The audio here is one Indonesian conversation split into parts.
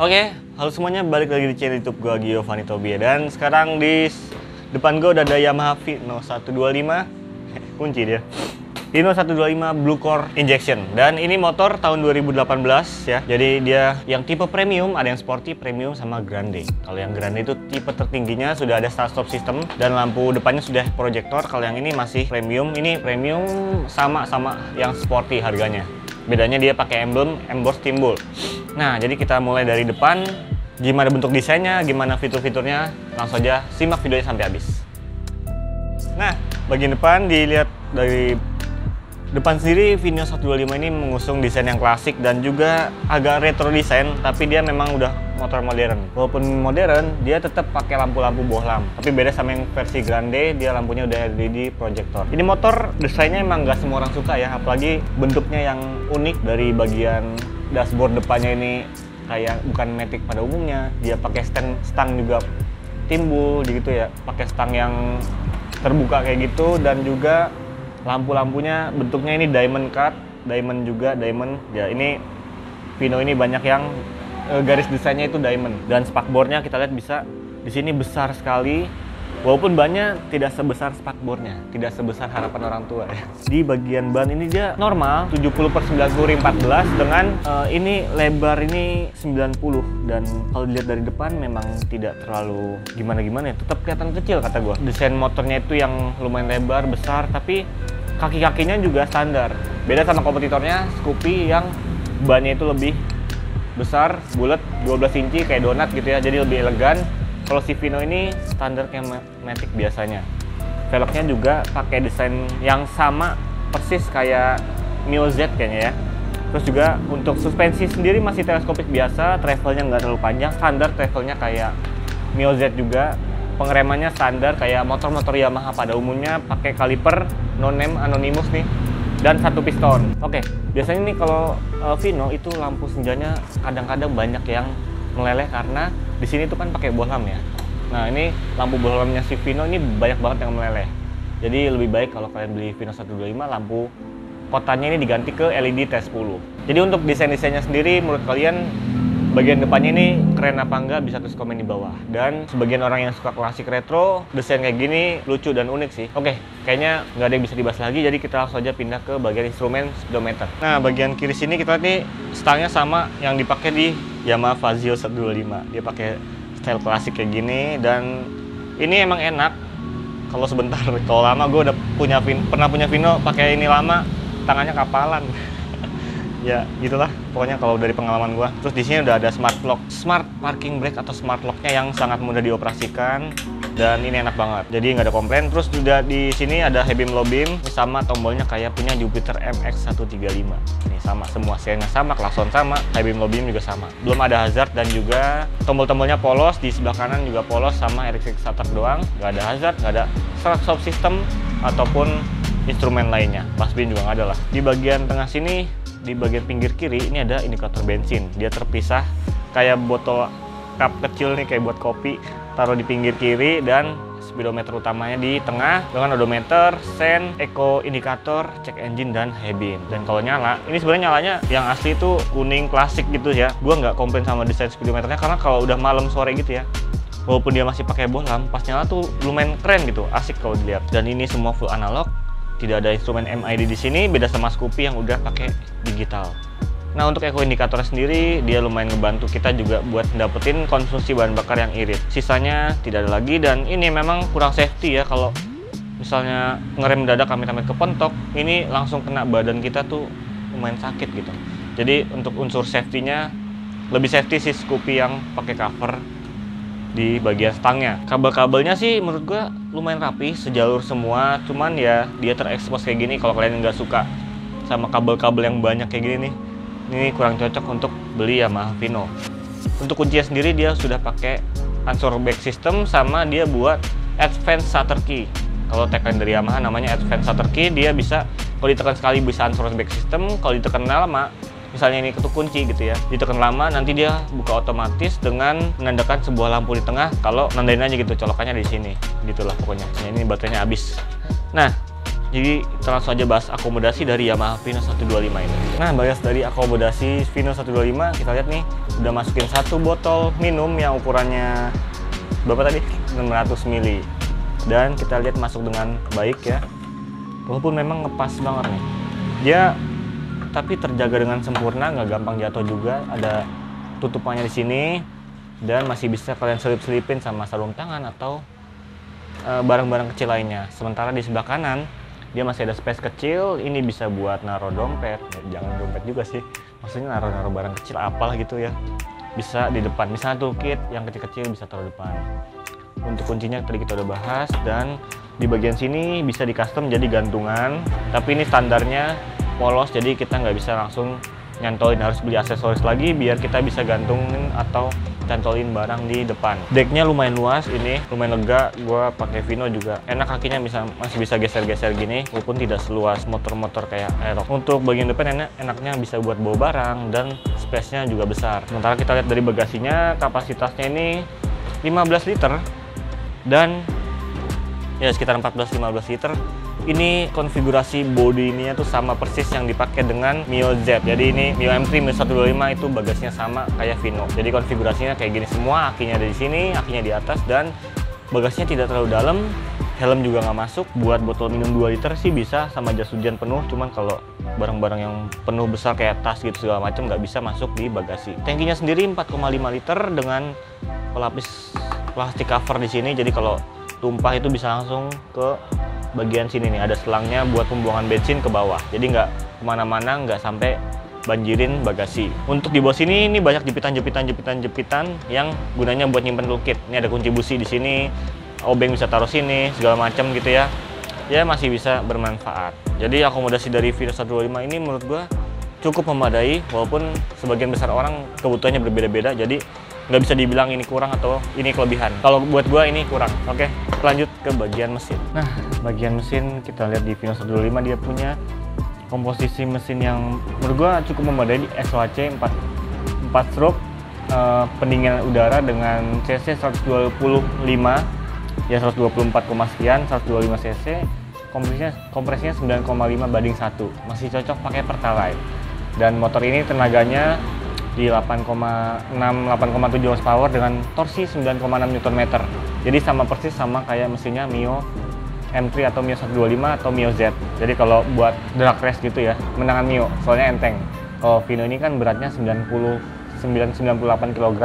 Oke, halo semuanya, balik lagi di channel YouTube gua Giovanni Tobia. Dan sekarang di depan gua udah ada Yamaha Vino 125. Kunci dia. Vino 125 Blue Core Injection. Dan ini motor tahun 2018 ya. Jadi dia yang tipe premium, ada yang sporty, premium sama grande. Kalau yang grande itu tipe tertingginya sudah ada start stop system dan lampu depannya sudah proyektor. Kalau yang ini masih premium. Ini premium sama yang sporty harganya. Bedanya dia pakai emblem emboss timbul. Nah, jadi kita mulai dari depan, gimana bentuk desainnya, gimana fitur-fiturnya, langsung aja simak videonya sampai habis. Nah, bagian depan dilihat dari depan sendiri, Vino 125 ini mengusung desain yang klasik dan juga agak retro desain, tapi dia memang udah motor modern. Walaupun modern, dia tetap pakai lampu-lampu bohlam. Tapi beda sama yang versi grande, dia lampunya udah LED projector. Ini motor desainnya emang nggak semua orang suka ya, apalagi bentuknya yang unik dari bagian dashboard depannya ini kayak bukan matic pada umumnya. Dia pakai stang juga timbul gitu ya, pakai stang yang terbuka kayak gitu, dan juga lampu-lampunya bentuknya ini diamond cut, diamond juga diamond. Ya ini Vino ini banyak yang garis desainnya itu diamond, dan spakbornya kita lihat bisa di sini besar sekali. Walaupun bannya tidak sebesar spakbornya, tidak sebesar harapan orang tua ya. Di bagian ban ini dia normal 70/90/14 dengan ini lebar ini 90, dan kalau dilihat dari depan memang tidak terlalu gimana-gimana ya, tetap kelihatan kecil kata gua. Desain motornya itu yang lumayan lebar, besar, tapi kaki-kakinya juga standar. Beda sama kompetitornya Scoopy yang bannya itu lebih besar, bulat, 12 inci kayak donat gitu ya, jadi lebih elegan. Kalau si Vino ini standar kayak matic biasanya. Velgnya juga pakai desain yang sama persis kayak Mio Z kayaknya ya. Terus juga untuk suspensi sendiri masih teleskopik biasa, travelnya nggak terlalu panjang, standar travelnya kayak Mio Z juga. Pengeremannya standar kayak motor-motor Yamaha pada umumnya, pakai kaliper no name anonymous nih, dan satu piston. Oke, biasanya nih kalau Vino itu lampu senjanya kadang-kadang banyak yang meleleh karena di sini tuh kan pakai bohlam ya. Nah, ini lampu bohlamnya si Vino ini banyak banget yang meleleh. Jadi lebih baik kalau kalian beli Vino 125 lampu kotanya ini diganti ke LED T10. Jadi untuk desain-desainnya sendiri menurut kalian bagian depannya ini keren apa enggak, bisa tulis komen di bawah. Dan sebagian orang yang suka klasik retro, desain kayak gini lucu dan unik sih. Oke, kayaknya nggak ada yang bisa dibahas lagi, jadi kita langsung aja pindah ke bagian instrumen speedometer. Nah, bagian kiri sini kita lihat nih stangnya sama yang dipakai di Yamaha Fazio 125. Dia pakai style klasik kayak gini, dan ini emang enak kalau sebentar. Kalau lama gue udah pernah punya Vino pakai ini lama, tangannya kapalan. Ya gitulah pokoknya kalau dari pengalaman gua. Terus di sini udah ada smart lock, smart parking brake atau smart locknya yang sangat mudah dioperasikan, dan ini enak banget, jadi nggak ada komplain. Terus juga di sini ada high beam low beam, sama tombolnya kayak punya Jupiter MX135. Ini sama semua, seinnya sama, klakson sama, high beam low beam juga sama. Belum ada hazard, dan juga tombol-tombolnya polos, di sebelah kanan juga polos sama electric starter doang, nggak ada hazard, nggak ada start stop system ataupun instrumen lainnya. Pas bin juga nggak ada lah. Di bagian tengah sini, di bagian pinggir kiri ini ada indikator bensin. Dia terpisah kayak botol cup kecil nih, kayak buat kopi, taruh di pinggir kiri, dan speedometer utamanya di tengah dengan odometer, sen, eco indikator, check engine, dan high beam. Dan kalau nyala, ini sebenarnya nyalanya yang asli itu kuning klasik gitu ya. Gua nggak komplain sama desain speedometernya karena kalau udah malam sore gitu ya, walaupun dia masih pakai bohlam, pas nyala tuh lumayan keren gitu, asik kalau dilihat. Dan ini semua full analog. Tidak ada instrumen MID di sini, beda sama Scoopy yang udah pakai digital. Nah, untuk eco indikatornya sendiri dia lumayan ngebantu kita juga buat dapetin konsumsi bahan bakar yang irit. Sisanya tidak ada lagi, dan ini memang kurang safety ya. Kalau misalnya ngerem mendadak amit-amit kepentok, ini langsung kena badan kita tuh lumayan sakit gitu. Jadi untuk unsur safety-nya lebih safety si Scoopy yang pakai cover di bagian stangnya. Kabel-kabelnya sih menurut gua lumayan rapi, sejalur semua, cuman ya dia terekspos kayak gini. Kalau kalian nggak suka sama kabel-kabel yang banyak kayak gini nih, ini kurang cocok untuk beli Yamaha Vino. Untuk kuncinya sendiri dia sudah pakai answer back system, sama dia buat advance shutter key. Kalau tagline dari Yamaha namanya advance shutter key, dia bisa kalau ditekan sekali bisa answer back system, kalau ditekan lama, misalnya ini ketuk kunci gitu ya, ditekan lama nanti dia buka otomatis dengan menandakan sebuah lampu di tengah. Kalau nandain aja gitu colokannya di sini, gitulah pokoknya. Nah, ini baterainya habis. Nah, Jadi kita langsung aja bahas akomodasi dari Yamaha Vino 125 ini. Nah, bahas dari akomodasi Vino 125, kita lihat nih udah masukin satu botol minum yang ukurannya berapa tadi? 600 ml. Dan kita lihat masuk dengan baik ya. Walaupun memang ngepas banget nih. Dia tapi terjaga dengan sempurna, nggak gampang jatuh juga. Ada tutupannya di sini dan masih bisa kalian selip-selipin sama sarung tangan atau barang-barang kecil lainnya. Sementara di sebelah kanan dia masih ada space kecil, ini bisa buat naruh dompet, jangan dompet juga sih, maksudnya naruh barang kecil apalah gitu ya, bisa di depan, misalnya toolkit yang kecil-kecil bisa taruh depan. Untuk kuncinya tadi kita udah bahas, dan di bagian sini bisa di custom jadi gantungan, tapi ini standarnya polos, jadi kita nggak bisa langsung nyantolin, harus beli aksesoris lagi biar kita bisa gantungin atau cantolin barang di depan. Decknya lumayan luas, ini lumayan lega. Gua pakai Vino juga enak, kakinya masih bisa geser-geser gini, walaupun tidak seluas motor-motor kayak Aerox. Untuk bagian depan enaknya bisa buat bawa barang dan space-nya juga besar. Sementara kita lihat dari bagasinya, kapasitasnya ini 15 liter dan ya sekitar 14-15 liter. Ini konfigurasi body ininya tuh sama persis yang dipakai dengan Mio Z. Jadi ini Mio M3 Mio 125 itu bagasinya sama kayak Vino. Jadi konfigurasinya kayak gini semua, akinya ada di sini, akinya di atas, dan bagasinya tidak terlalu dalam. Helm juga nggak masuk. Buat botol minum 2 liter sih bisa sama jas hujan penuh. Cuman kalau barang-barang yang penuh besar kayak tas gitu segala macam nggak bisa masuk di bagasi. Tangkinya sendiri 4,5 liter dengan pelapis plastik cover di sini. Jadi kalau tumpah itu bisa langsung ke bagian sini nih, ada selangnya buat pembuangan bensin ke bawah, jadi nggak kemana-mana, nggak sampai banjirin bagasi. Untuk di bawah sini ini banyak jepitan yang gunanya buat nyimpen toolkit. Ini ada kunci busi di sini, obeng bisa taruh sini, segala macam gitu ya. Ya masih bisa bermanfaat. Jadi akomodasi dari Vino 125 ini menurut gua cukup memadai, walaupun sebagian besar orang kebutuhannya berbeda-beda, jadi nggak bisa dibilang ini kurang atau ini kelebihan. Kalau buat gua ini kurang. Oke, lanjut ke bagian mesin. Nah, bagian mesin kita lihat di Vino 125 dia punya komposisi mesin yang menurut gua cukup memadai di SOHC 4 stroke, pendinginan udara dengan cc 125 ya, 124, sekian, 125 cc. Kompresinya 9,5 banding 1, masih cocok pakai Pertalite. Dan motor ini tenaganya di 8,7 horsepower dengan torsi 9,6 Nm. Jadi sama persis sama kayak mesinnya Mio M3 atau Mio 125 atau Mio Z. Jadi kalau buat drag race gitu ya, menangan Mio, soalnya enteng. Kalau Vino ini kan beratnya 98 kg,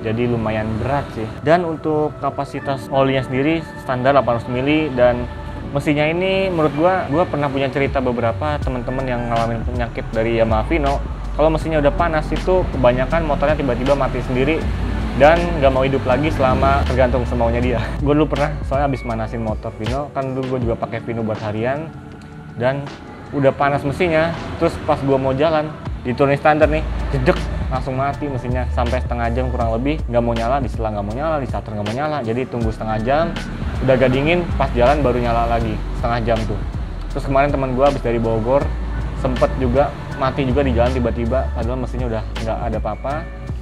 jadi lumayan berat sih. Dan untuk kapasitas olinya sendiri standar 800 ml, dan mesinnya ini menurut gua pernah punya cerita beberapa teman-teman yang ngalamin penyakit dari Yamaha Vino. Kalau mesinnya udah panas itu kebanyakan motornya tiba-tiba mati sendiri dan nggak mau hidup lagi selama tergantung semaunya dia. Gue dulu pernah, soalnya habis manasin motor Vino, kan dulu gue juga pakai Vino buat harian, dan udah panas mesinnya, terus pas gue mau jalan diturunin standar nih, jedek, langsung mati mesinnya sampai setengah jam kurang lebih, nggak mau nyala, diselang nggak mau nyala, di starter nggak mau nyala, jadi tunggu setengah jam, udah agak dingin, pas jalan baru nyala lagi setengah jam tuh. Terus kemarin teman gue habis dari Bogor sempet juga mati juga di jalan tiba-tiba, padahal mesinnya udah nggak ada apa-apa.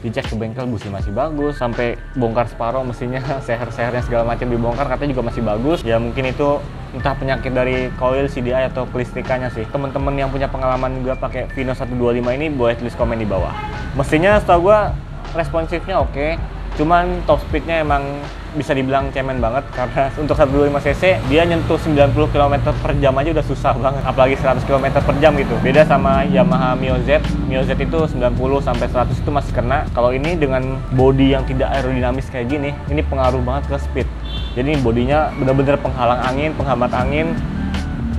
Dicek ke bengkel, busi masih bagus, sampai bongkar separuh mesinnya, seher-sehernya segala macam dibongkar, katanya juga masih bagus. Ya mungkin itu entah penyakit dari coil CDI atau kelistrikannya sih. Temen-temen yang punya pengalaman juga pakai Vino 125 ini boleh tulis komen di bawah. Mesinnya setahu gua responsifnya oke, cuman top speednya emang bisa dibilang cemen banget, karena untuk 125 cc dia nyentuh 90 km per jam aja udah susah banget, apalagi 100 km per jam gitu. Beda sama Yamaha Mio Z. Mio Z itu 90 sampai 100 itu masih kena. Kalau ini dengan bodi yang tidak aerodinamis kayak gini, ini pengaruh banget ke speed. Jadi bodinya bener-bener penghalang angin, penghambat angin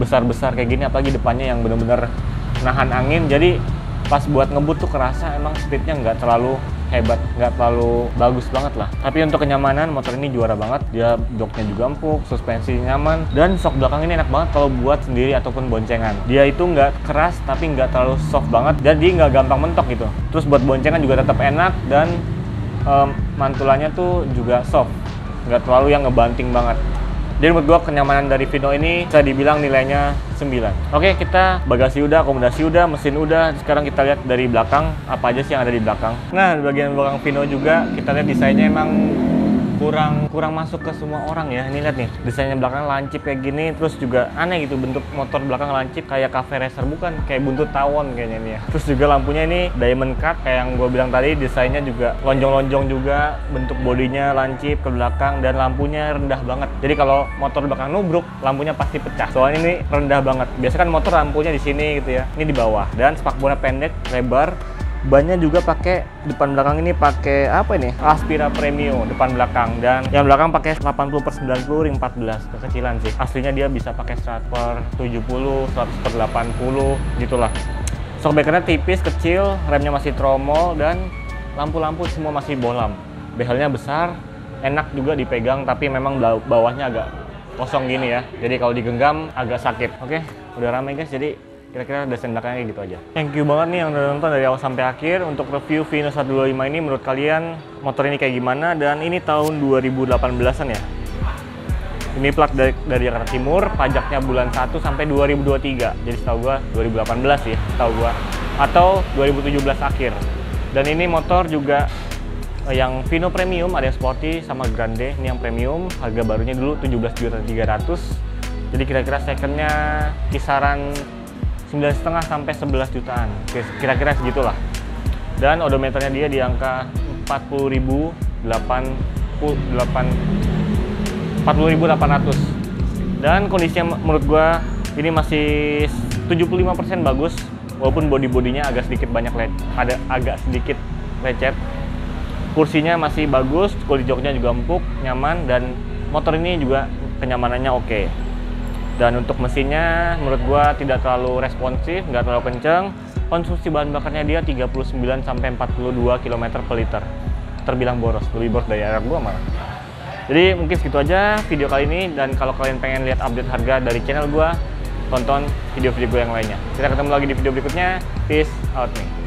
besar-besar kayak gini, apalagi depannya yang bener-bener nahan angin. Jadi pas buat ngebut tuh kerasa emang speednya nggak terlalu hebat, nggak terlalu bagus banget lah. Tapi untuk kenyamanan motor ini juara banget. Dia joknya juga empuk, suspensi nyaman, dan sok belakang ini enak banget kalau buat sendiri ataupun boncengan. Dia itu nggak keras tapi nggak terlalu soft banget, jadi nggak gampang mentok gitu. Terus buat boncengan juga tetap enak, dan mantulannya tuh juga soft, nggak terlalu yang ngebanting banget. Jadi menurut gua kenyamanan dari Vino ini bisa dibilang nilainya 9. Oke, kita bagasi udah, akomodasi udah, mesin udah. Sekarang kita lihat dari belakang, apa aja sih yang ada di belakang. Nah, di bagian belakang Vino juga kita lihat desainnya emang kurang masuk ke semua orang ya. Ini lihat nih, desainnya belakang lancip kayak gini, terus juga aneh gitu bentuk motor belakang lancip kayak cafe racer, bukan kayak buntut tawon kayaknya ini ya. Terus juga lampunya ini diamond cut kayak yang gue bilang tadi, desainnya juga lonjong-lonjong juga, bentuk bodinya lancip ke belakang dan lampunya rendah banget. Jadi kalau motor belakang nubruk, lampunya pasti pecah. Soalnya ini rendah banget. Biasanya kan motor lampunya di sini gitu ya. Ini di bawah. Dan spakbornya pendek, lebar. Bannya juga pakai depan belakang ini pakai apa ini? Aspira Premio depan belakang, dan yang belakang pakai 80/90 ring 14, kekecilan sih. Aslinya dia bisa pakai 100/70, 100/80 gitulah. Shockbreakernya tipis, kecil, remnya masih tromol, dan lampu-lampu semua masih bohlam. Bezelnya besar, enak juga dipegang, tapi memang bawahnya agak kosong gini ya. Jadi kalau digenggam agak sakit. Oke, udah ramai guys, jadi kira-kira desain belakangnya gitu aja. Thank you banget nih yang udah nonton dari awal sampai akhir. Untuk review Vino 125 ini, menurut kalian motor ini kayak gimana? Dan ini tahun 2018-an ya. Ini plat dari Jakarta Timur, pajaknya bulan 1 sampai 2023. Jadi setahu gua 2018 sih, setahu gua. Atau 2017 akhir. Dan ini motor juga yang Vino Premium, ada yang Sporty sama Grande. Ini yang Premium, harga barunya dulu 17.300.000. Jadi kira-kira secondnya kisaran 9,5 sampai 11 jutaan, kira-kira segitulah. Dan odometernya dia di angka 40.800. Dan kondisinya menurut gua ini masih 75% bagus, walaupun bodinya agak sedikit agak sedikit lecet. Kursinya masih bagus, kulit joknya juga empuk, nyaman, dan motor ini juga kenyamanannya oke. Dan untuk mesinnya menurut gua tidak terlalu responsif, nggak terlalu kenceng. Konsumsi bahan bakarnya dia 39 sampai 42 km per liter. Terbilang boros, lebih boros dari anak gua malah. Jadi mungkin segitu aja video kali ini, dan kalau kalian pengen lihat update harga dari channel gua, tonton video-video gue yang lainnya. Kita ketemu lagi di video berikutnya. Peace out nih.